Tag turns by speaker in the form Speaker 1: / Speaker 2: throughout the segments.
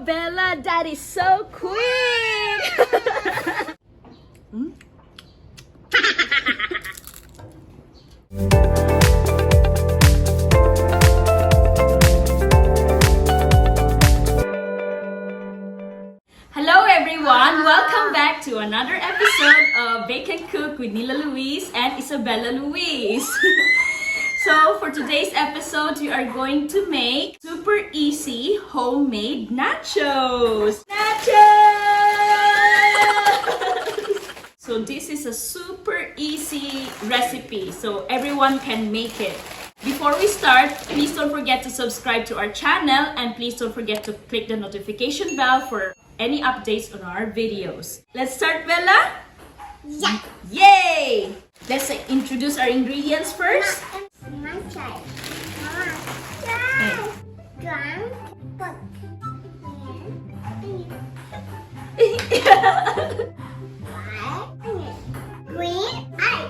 Speaker 1: Wow, Bella, that is so quick! Hello everyone! Welcome back to another episode of Bake and Cook with Louise and Isabella Louise. So for today's episode, we are going to make super easy homemade nachos. So this is a super easy recipe, so everyone can make it. Before we start, please don't forget to subscribe to our channel and please don't forget to click the notification bell for any updates on our videos. Let's start, Bella?
Speaker 2: Yeah.
Speaker 1: Yay! Let's introduce our ingredients first.
Speaker 2: Green ice.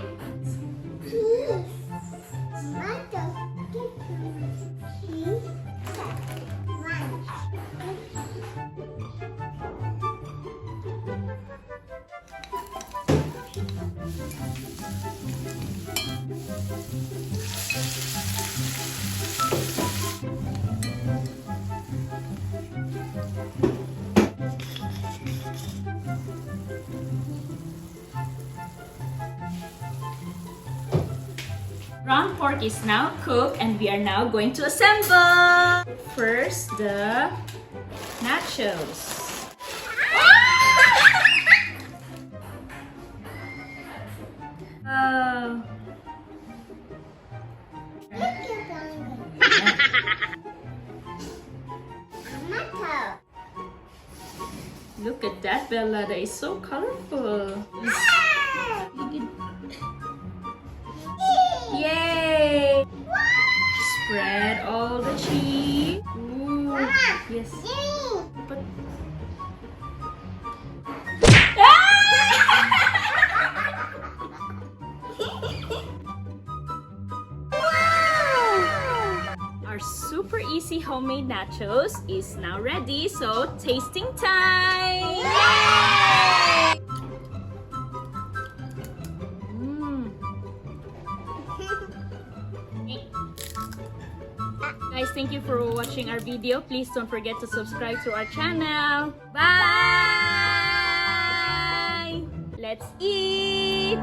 Speaker 1: Ground pork is now cooked and we are now going to assemble. First, the nachos. Look at that, Bella. That is so colorful. Yay! Spread all the cheese. Ooh. Yes. But... Our super easy homemade nachos is now ready, so tasting time! Yay! Guys, thank you for watching our video. Please don't forget to subscribe to our channel. Bye! Let's eat!